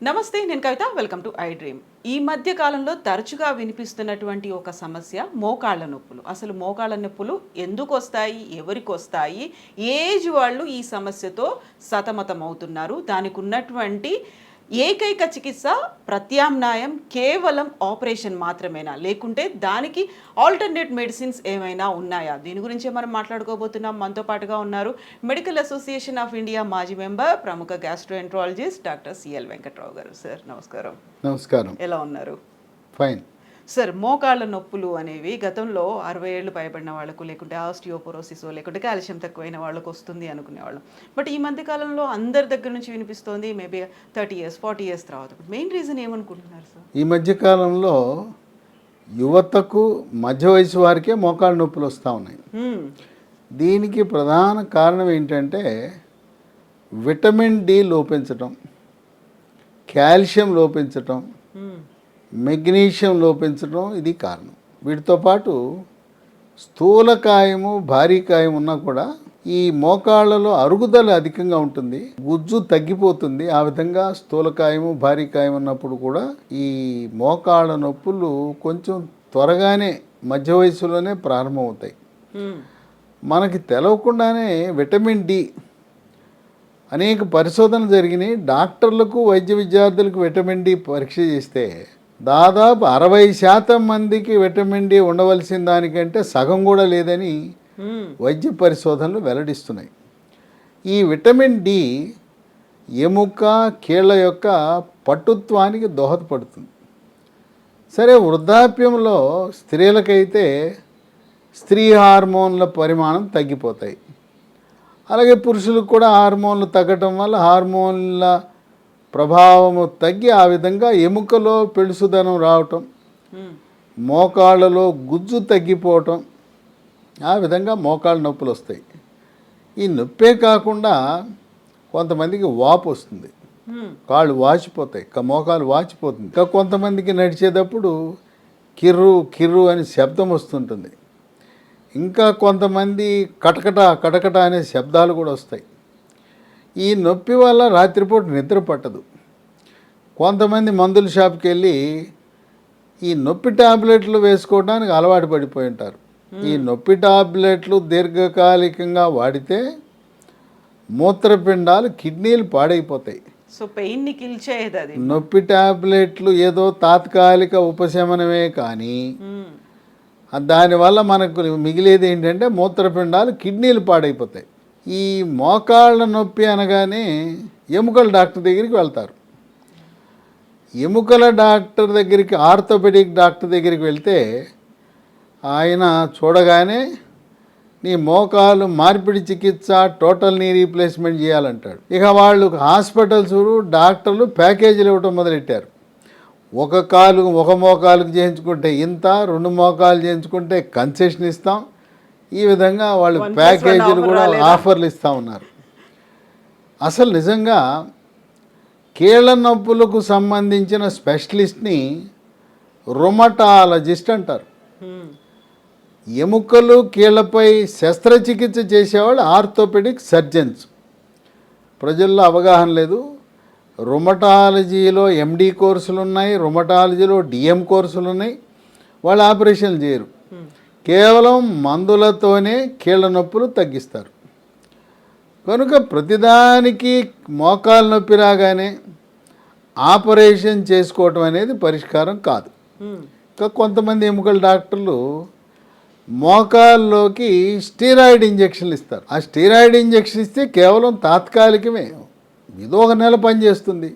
నమస్తే, నేను Kavitha. Welcome to I dream. ఈ మధ్య కాలంలో తరచుగా వినిపిస్తున్నటువంటి ఒక సమస్య మోకాళ్ళ నొప్పులు. అసలు మోకాళ్ళ నొప్పులు ఎందుకు వస్తాయి, ఎవరికి వస్తాయి, ఏజ్ వాళ్ళు ఈ సమస్యతో సతమతమవుతున్నారు, దానికి ఉన్నటువంటి ఏకైక చికిత్స ప్రత్యామ్నాయం కేవలం ఆపరేషన్ మాత్రమేనా, లేకుంటే దానికి ఆల్టర్నేట్ మెడిసిన్స్ ఏమైనా ఉన్నాయా? దీని గురించే మనం మాట్లాడుకోబోతున్నాం. మనతో పాటుగా ఉన్నారు మెడికల్ అసోసియేషన్ ఆఫ్ ఇండియా మాజీ మెంబర్, ప్రముఖ గ్యాస్ట్రోఎంట్రాలజిస్ట్ డాక్టర్ సిఎల్ వెంకట్రావు గారు. సార్ నమస్కారం. నమస్కారం. ఎలా ఉన్నారు? ఫైన్. సార్, మోకాళ్ళ నొప్పులు అనేవి గతంలో 60 ఏళ్ళు పైబడిన వాళ్ళకు, లేకుంటే ఆస్టియోపోరోసిస్, లేకుంటే కాల్షియం తక్కువైన వాళ్ళకు వస్తుంది అనుకునేవాళ్ళం. బట్ ఈ మధ్య కాలంలో అందరి దగ్గర నుంచి వినిపిస్తోంది మేబీ 30 ఇయర్స్ 40 ఇయర్స్ తర్వాత. మెయిన్ రీజన్ ఏమనుకుంటున్నారు సార్? ఈ మధ్యకాలంలో యువతకు మధ్య వయసు వారికే మోకాళ్ళ నొప్పులు వస్తూ ఉన్నాయి. దీనికి ప్రధాన కారణం ఏంటంటే విటమిన్ డి లోపించటం, కాల్షియం లోపించటం, మెగ్నీషియం లోపించడం ఇది కారణం. వీటితో పాటు స్థూలకాయము, భారీకాయం ఉన్నా కూడా ఈ మోకాళ్ళలో అరుగుదల అధికంగా ఉంటుంది, గుజ్జు తగ్గిపోతుంది. ఆ విధంగా స్థూలకాయము, భారీకాయం ఉన్నప్పుడు కూడా ఈ మోకాళ్ళ నొప్పులు కొంచెం త్వరగానే మధ్య వయసులోనే ప్రారంభమవుతాయి. మనకి తెలవకుండానే విటమిన్ డి అనేక పరిశోధనలు జరిగినాయి. డాక్టర్లకు, వైద్య విద్యార్థులకు విటమిన్ డి పరీక్ష చేస్తే దాదాపు 60% మందికి విటమిన్ డి ఉండవలసిన దానికంటే సగం కూడా లేదని వైద్య పరిశోధనలు వెల్లడిస్తున్నాయి. ఈ విటమిన్ డి ఎముక, కీళ్ళ యొక్క పటుత్వానికి దోహదపడుతుంది. సరే, వృద్ధాప్యంలో స్త్రీలకైతే స్త్రీ హార్మోన్ల పరిమాణం తగ్గిపోతాయి. అలాగే పురుషులకు కూడా హార్మోన్లు తగ్గటం వల్ల హార్మోన్ల ప్రభావము తగ్గి ఆ విధంగా ఎముకలో పెళుసుదనం రావటం, మోకాళ్ళలో గుజ్జు తగ్గిపోవటం, ఆ విధంగా మోకాళ్ళ నొప్పులు వస్తాయి. ఈ నొప్పే కాకుండా కొంతమందికి వాపు వస్తుంది, కాళ్ళు వాచిపోతాయి, మోకాలు వాచిపోతుంది. ఇంకా కొంతమందికి నడిచేటప్పుడు కిర్రు కిర్రు అని శబ్దం వస్తుంటుంది. ఇంకా కొంతమంది కటకట కటకట అనే శబ్దాలు కూడా వస్తాయి. ఈ నొప్పి వల్ల రాత్రిపూట నిద్ర పట్టదు. కొంతమంది మందుల షాప్కి వెళ్ళి ఈ నొప్పి టాబ్లెట్లు వేసుకోవడానికి అలవాటు పడిపోయి ఉంటారు. ఈ నొప్పి టాబ్లెట్లు దీర్ఘకాలికంగా వాడితే మూత్రపిండాలు, కిడ్నీలు పాడైపోతాయి. సో పెయిన్ని కిల్ చేయదు అది. నొప్పి టాబ్లెట్లు ఏదో తాత్కాలిక ఉపశమనమే కానీ దానివల్ల మనకు మిగిలేది ఏంటంటే మూత్రపిండాలు, కిడ్నీలు పాడైపోతాయి. ఈ మోకాళ్ళ నొప్పి అనగానే ఎముకల డాక్టర్ దగ్గరికి వెళ్తారు. ఎముకల డాక్టర్ దగ్గరికి, ఆర్థోపెడిక్ డాక్టర్ దగ్గరికి వెళ్తే ఆయన చూడగానే నీ మోకాలు మార్పిడి చికిత్స, టోటల్ నీ రీప్లేస్మెంట్ చేయాలంటాడు. ఇక వాళ్ళు హాస్పిటల్స్, డాక్టర్లు ప్యాకేజీలు ఇవ్వటం మొదలెట్టారు. ఒక మోకాలుకు చేయించుకుంటే ఇంత, 2 మోకాలు చేయించుకుంటే కన్సెషన్ ఇస్తాం. ఈ విధంగా వాళ్ళు ప్యాకేజీలు కూడా ఆఫర్లు ఇస్తూ ఉన్నారు. అసలు నిజంగా కీళ్ళ నొప్పులకు సంబంధించిన స్పెషలిస్ట్ని రుమటాలజిస్ట్ అంటారు. ఎముకలు, కీళ్ళపై శస్త్రచికిత్స చేసేవాళ్ళు ఆర్థోపెడిక్ సర్జన్స్. ప్రజల్లో అవగాహన లేదు. రుమటాలజీలో ఎండి కోర్సులు ఉన్నాయి, రుమటాలజీలో డిఎం కోర్సులు ఉన్నాయి. వాళ్ళు ఆపరేషన్లు చేయరు, కేవలం మందులతోనే కీళ్ళ నొప్పులు తగ్గిస్తారు. కనుక ప్రతిదానికి మోకాలు నొప్పి రాగానే ఆపరేషన్ చేసుకోవటం అనేది పరిష్కారం కాదు. ఇంకా కొంతమంది ఎముకల డాక్టర్లు మోకాల్లోకి స్టీరాయిడ్ ఇంజెక్షన్లు ఇస్తారు. ఆ స్టీరాయిడ్ ఇంజెక్షన్ ఇస్తే కేవలం తాత్కాలికమే, ఏదో 1 నెల పనిచేస్తుంది.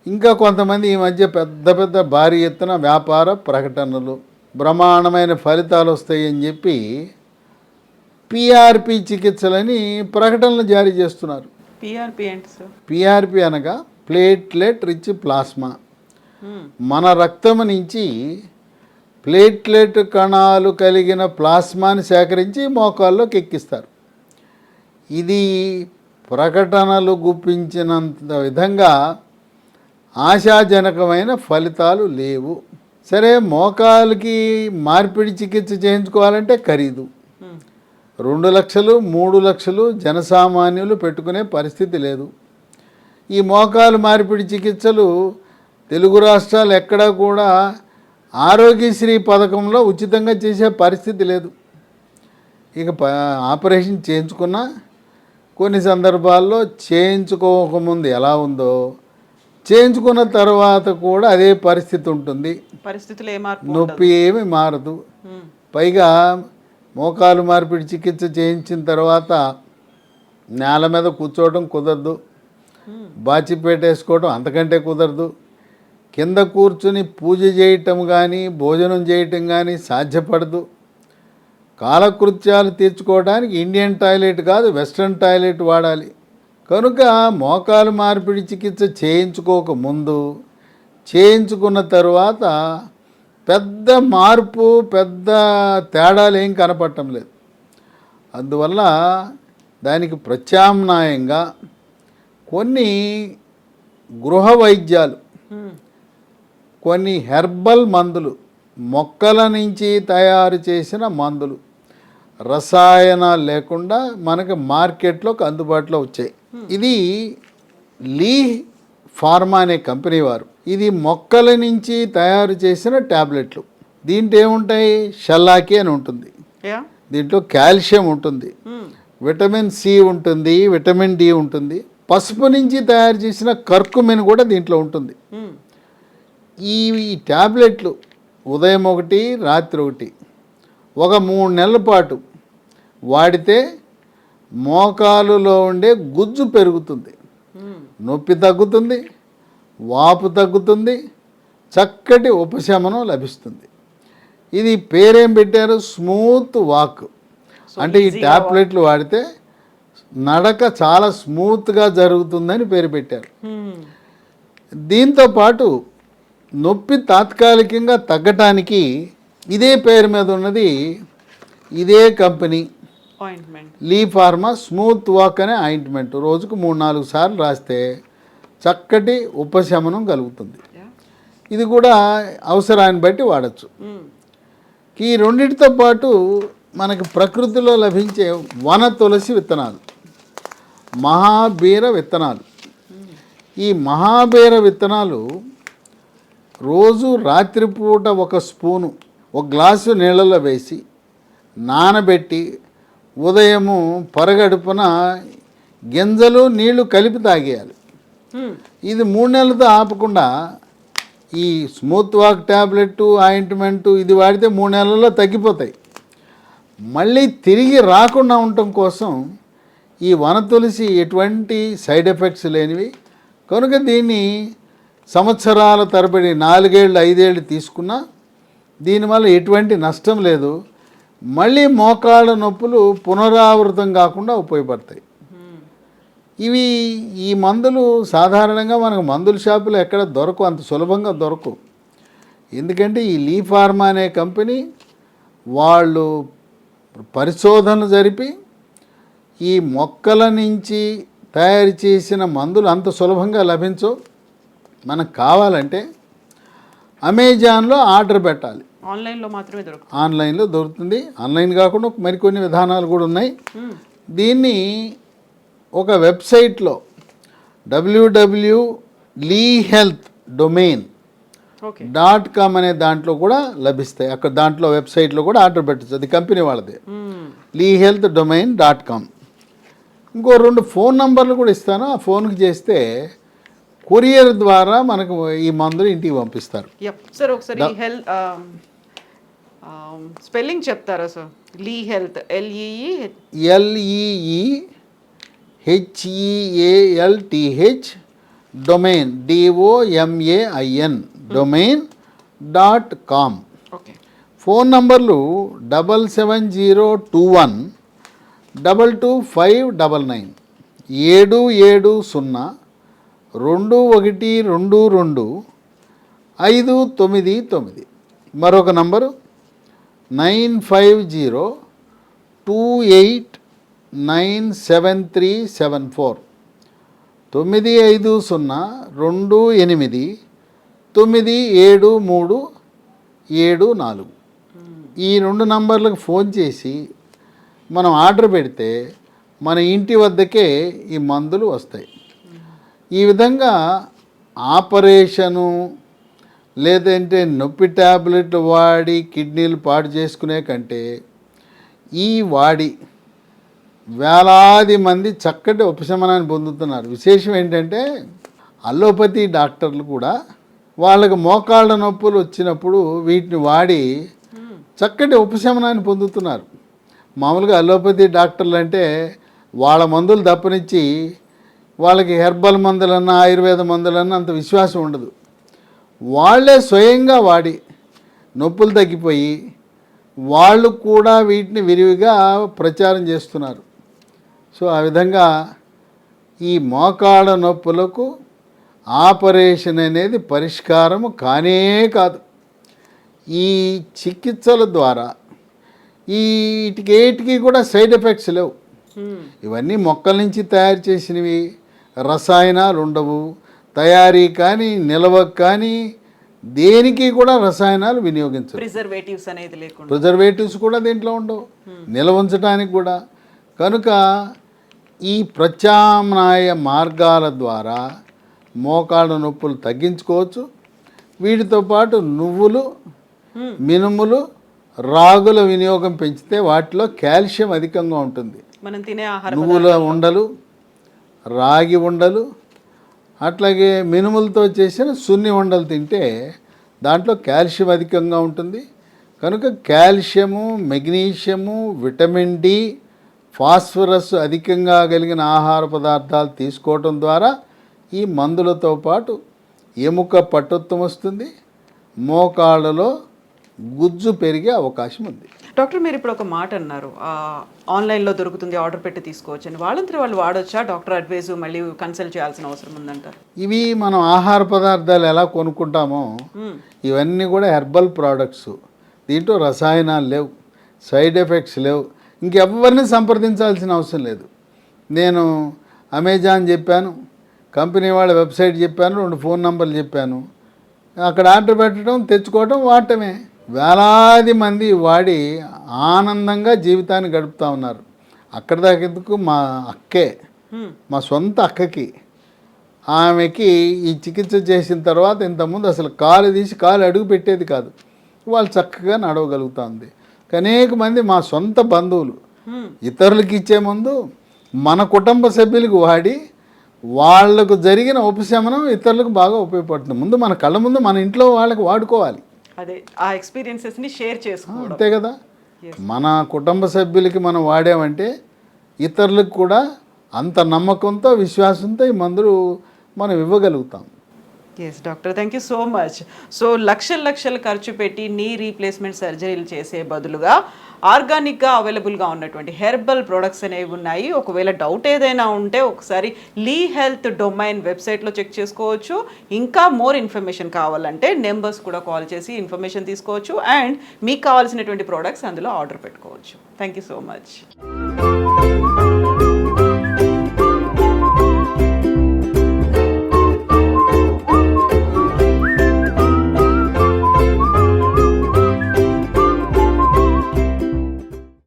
ఇంకా కొంతమంది ఈ మధ్య పెద్ద పెద్ద భారీ ఎత్తున వ్యాపార ప్రకటనలు, బ్రహ్మాండమైన ఫలితాలు వస్తాయని చెప్పి పిఆర్పి చికిత్సలని ప్రకటనలు జారీ చేస్తున్నారు. పిఆర్పి ఏంటి సార్? పిఆర్పి అనగా ప్లేట్లెట్ రిచ్ ప్లాస్మా. మన రక్తం నుంచి ప్లేట్లెట్ కణాలు కలిగిన ప్లాస్మాని సేకరించి మోకాల్లోకి ఎక్కిస్తారు. ఇది ప్రకటనలు గుప్పించినంత విధంగా ఆశాజనకమైన ఫలితాలు లేవు. సరే, మోకాలుకి మార్పిడి చికిత్స చేయించుకోవాలంటే ఖరీదు. 2 లక్షలు 3 లక్షలు జనసామాన్యులు పెట్టుకునే పరిస్థితి లేదు. ఈ మోకాలు మార్పిడి చికిత్సలు తెలుగు రాష్ట్రాలు ఎక్కడా కూడా ఆరోగ్యశ్రీ పథకంలో ఉచితంగా చేసే పరిస్థితి లేదు. ఇక ఆపరేషన్ చేయించుకున్నా కొన్ని సందర్భాల్లో చేయించుకోకముందు ఎలా ఉందో చేయించుకున్న తర్వాత కూడా అదే పరిస్థితి ఉంటుంది. పరిస్థితులు ఏ మార్పు నొప్పి ఏమి మారదు. పైగా మోకాలు మార్పిడి చికిత్స చేయించిన తర్వాత నేల మీద కూర్చోవడం కుదరదు, బాచిపేట వేసుకోవడం అంతకంటే కుదరదు, కింద కూర్చుని పూజ చేయటం కానీ భోజనం చేయటం కానీ సాధ్యపడదు. కాలకృత్యాలు తీర్చుకోవడానికి ఇండియన్ టాయిలెట్ కాదు వెస్ట్రన్ టాయిలెట్ వాడాలి. కనుక మోకాలు మార్పిడి చికిత్స చేయించుకోకముందు చేయించుకున్న తర్వాత పెద్ద మార్పు పెద్ద తేడాలు ఏం కనపడటం లేదు. అందువల్ల దానికి ప్రత్యామ్నాయంగా కొన్ని గృహ వైద్యాలు, కొన్ని హెర్బల్ మందులు, మొక్కల నుంచి తయారు చేసిన మందులు రసాయనాలు లేకుండా మనకి మార్కెట్లోకి అందుబాటులో వచ్చాయి. ఇది లీ ఫార్మా అనే కంపెనీ వారు ఇది మొక్కల నుంచి తయారు చేసిన ట్యాబ్లెట్లు. దీంట్లో ఏముంటాయి, షల్లాకి అని ఉంటుంది, దీంట్లో కాల్షియం ఉంటుంది, విటమిన్ సి ఉంటుంది, విటమిన్ డి ఉంటుంది, పసుపు నుంచి తయారు చేసిన కర్కుమిన్ కూడా దీంట్లో ఉంటుంది. ఈ ట్యాబ్లెట్లు ఉదయం ఒకటి రాత్రి ఒకటి ఒక 3 నెలల పాటు వాడితే మోకాలులో ఉండే గుజ్జు పెరుగుతుంది, నొప్పి తగ్గుతుంది, వాపు తగ్గుతుంది, చక్కటి ఉపశమనం లభిస్తుంది. ఇది పేరేం పెట్టారు, స్మూత్ వాక్. అంటే ఈ ట్యాబ్లెట్లు వాడితే నడక చాలా స్మూత్గా జరుగుతుందని పేరు పెట్టారు. దీంతోపాటు నొప్పి తాత్కాలికంగా తగ్గటానికి ఇదే పేరు మీద ఉన్నది ఇదే కంపెనీ లీ ఫార్మా స్మూత్ వాక్ అనే ఆయింట్మెంట్ రోజుకు 3-4 సార్లు రాస్తే చక్కటి ఉపశమనం కలుగుతుంది. ఇది కూడా అవసరాన్ని బట్టి వాడచ్చు. ఈ రెండింటితో పాటు మనకి ప్రకృతిలో లభించే వన తులసి విత్తనాలు, మహాబీర విత్తనాలు. ఈ మహాబీర విత్తనాలు రోజు రాత్రిపూట 1 స్పూను 1 గ్లాసు నీళ్ళలో వేసి నానబెట్టి ఉదయము పరగడుపున గింజలు నీళ్లు కలిపి తాగేయాలి. ఇది 3 నెలలతో ఆపకుండా ఈ స్మూత్ వాక్ ట్యాబ్లెట్ ఆయింట్మెంటు ఇది వాడితే 3 నెలల్లో తగ్గిపోతాయి. మళ్ళీ తిరిగి రాకుండా ఉండటం కోసం ఈ వన తులసి ఎటువంటి సైడ్ ఎఫెక్ట్స్ లేనివి కనుక దీన్ని సంవత్సరాల తరబడి 4 ఏళ్ళు 5 ఏళ్ళు తీసుకున్నా దీనివల్ల ఎటువంటి నష్టం లేదు. మళ్ళీ మోకాళ్ళ నొప్పులు పునరావృతం కాకుండా ఉపయోగపడతాయి. ఇవి ఈ మందులు సాధారణంగా మనకు మందుల షాపులో ఎక్కడ దొరకవు, అంత సులభంగా దొరకవు. ఎందుకంటే ఈ లీ ఫార్మా అనే కంపెనీ వాళ్ళు పరిశోధనలు జరిపి ఈ మొక్కల నుంచి తయారు చేసిన మందులు అంత సులభంగా లభించవు. మనకు కావాలంటే అమెజాన్లో ఆర్డర్ పెట్టాలి, ఆన్లైన్లో మాత్రమే దొరుకుతుంది. ఆన్లైన్లో దొరుకుతుంది. ఆన్లైన్ కాకుండా మరికొన్ని విధానాలు కూడా ఉన్నాయి. దీన్ని ఒక వెబ్సైట్లో www.leehealth.com అనే దాంట్లో కూడా లభిస్తాయి. అక్కడ దాంట్లో వెబ్సైట్లో కూడా ఆర్డర్ పెట్టచ్చు, అది కంపెనీ వాళ్ళది, leehealth.com. ఇంకో 2 ఫోన్ నంబర్లు కూడా ఇస్తాను, ఆ ఫోన్కి చేస్తే కొరియర్ ద్వారా మనకు ఈ మందులు ఇంటికి పంపిస్తారు. సార్ ఒకసారి స్పెల్లింగ్ చెప్తారా sir? Lee health LEEHEALTH domain DOMAIN.com. Phone నంబర్లు 7702122599 7702122 మరొక నంబరు 9502897374 9502897374. ఈ 2 నంబర్లకు ఫోన్ చేసి మనం ఆర్డర్ పెడితే మన ఇంటి వద్దకే ఈ మందులు వస్తాయి. ఈ విధంగా ఆపరేషను లేదంటే నొప్పి ట్యాబ్లెట్లు వాడి కిడ్నీలు పాడు చేసుకునే కంటే ఈ వాడి వేలాది మంది చక్కటి ఉపశమనాన్ని పొందుతున్నారు. విశేషం ఏంటంటే అల్లోపతి డాక్టర్లు కూడా వాళ్ళకి మోకాళ్ళ నొప్పులు వచ్చినప్పుడు వీటిని వాడి చక్కటి ఉపశమనాన్ని పొందుతున్నారు. మామూలుగా అల్లోపతి డాక్టర్లు అంటే వాళ్ళ మందులు తప్పనిచ్చి వాళ్ళకి హెర్బల్ మందులన్నా ఆయుర్వేద మందులన్నా అంత విశ్వాసం ఉండదు. వాళ్ళే స్వయంగా వాడి నొప్పులు తగ్గిపోయి వాళ్ళు కూడా వీటిని విరివిగా ప్రచారం చేస్తున్నారు. సో ఆ విధంగా ఈ మోకాళ్ళ నొప్పులకు ఆపరేషన్ అనేది పరిష్కారము కానే కాదు. ఈ చికిత్సల ద్వారా వీటికి కూడా సైడ్ ఎఫెక్ట్స్ లేవు. ఇవన్నీ మొక్కల నుంచి తయారు చేసినవి, రసాయనాలు ఉండవు. తయారీ కానీ నిల్వ కానీ దేనికి కూడా రసాయనాలు వినియోగించరు. ప్రిజర్వేటివ్స్ కూడా దీంట్లో ఉండవు, నిల్వ ఉంచడానికి కూడా. కనుక ఈ ప్రత్యామ్నాయ మార్గాల ద్వారా మోకాళ్ళ నొప్పులు తగ్గించుకోవచ్చు. వీటితో పాటు నువ్వులు, మినుములు, రాగుల వినియోగం పెంచితే వాటిలో కాల్షియం అధికంగా ఉంటుంది. మనం తినే నువ్వుల ఉండలు, రాగి ఉండలు, అట్లాగే మినుములతో చేసిన సున్ని ఉండలు తింటే దాంట్లో కాల్షియం అధికంగా ఉంటుంది. కనుక calcium, magnesium, vitamin D, phosphorus అధికంగా కలిగిన ఆహార పదార్థాలు తీసుకోవటం ద్వారా ఈ మందులతో పాటు ఎముక పటుత్వం వస్తుంది, మోకాళ్ళలో గుజ్జు పెరిగే అవకాశం ఉంది. డాక్టర్, మీరు ఇప్పుడు ఒక మాట అన్నారు, ఆన్లైన్లో దొరుకుతుంది, ఆర్డర్ పెట్టి తీసుకోవచ్చు అని. వాళ్ళంతా వాళ్ళు వాడొచ్చా? డాక్టర్ అడ్వైజ్ మళ్ళీ కన్సల్ట్ చేయాల్సిన అవసరం ఉందంటారు? ఇవి మనం ఆహార పదార్థాలు ఎలా కొనుక్కుంటామో ఇవన్నీ కూడా హెర్బల్ ప్రోడక్ట్స్. దీంట్లో రసాయనాలు లేవు, సైడ్ ఎఫెక్ట్స్ లేవు. ఇంకెవరిని సంప్రదించాల్సిన అవసరం లేదు. నేను అమెజాన్ చెప్పాను, కంపెనీ వాళ్ళ వెబ్సైట్ చెప్పాను, 2 ఫోన్ నంబర్లు చెప్పాను. అక్కడ ఆర్డర్ పెట్టడం, తెచ్చుకోవడం, వాడటమే. వేలాది మంది వాడి ఆనందంగా జీవితాన్ని గడుపుతూ ఉన్నారు. అక్కడ దాకెందుకు, మా అక్కే, మా సొంత అక్కకి, ఆమెకి ఈ చికిత్స చేసిన తర్వాత ఇంతకుముందు అసలు కాలు తీసి కాలు అడుగు పెట్టేది కాదు. వాళ్ళు చక్కగా నడవగలుగుతుంది. అనేక మంది మా సొంత బంధువులు ఇతరులకు ఇచ్చే ముందు మన కుటుంబ సభ్యులకు వాడి వాళ్లకు జరిగిన ఉపశమనం ఇతరులకు బాగా ఉపయోగపడుతుంది. ముందు మన కళ్ళ ముందు మన ఇంట్లో వాళ్ళకి వాడుకోవాలి. అదే ఆ ఎక్స్పీరియన్సెస్ని షేర్ చేసుకోవాలి. అంతే కదా. మన కుటుంబ సభ్యులకి మనం వాడామంటే ఇతరులకు కూడా అంత నమ్మకంతో, విశ్వాసంతో ఈ మందులు మనం ఇవ్వగలుగుతాం. Yes doctor, thank you so much. So లక్షలు ఖర్చు పెట్టి నీ రీప్లేస్మెంట్ సర్జరీలు చేసే బదులుగా ఆర్గానిక్గా అవైలబుల్గా ఉన్నటువంటి హెర్బల్ ప్రొడక్ట్స్ అనేవి ఉన్నాయి. ఒకవేళ డౌట్ ఏదైనా ఉంటే ఒకసారి లీ హెల్త్ డొమైన్ వెబ్సైట్లో చెక్ చేసుకోవచ్చు. ఇంకా మోర్ ఇన్ఫర్మేషన్ కావాలంటే నెంబర్స్ కూడా కాల్ చేసి ఇన్ఫర్మేషన్ తీసుకోవచ్చు. అండ్ మీకు కావాల్సినటువంటి ప్రోడక్ట్స్ అందులో ఆర్డర్ పెట్టుకోవచ్చు. Thank you so much.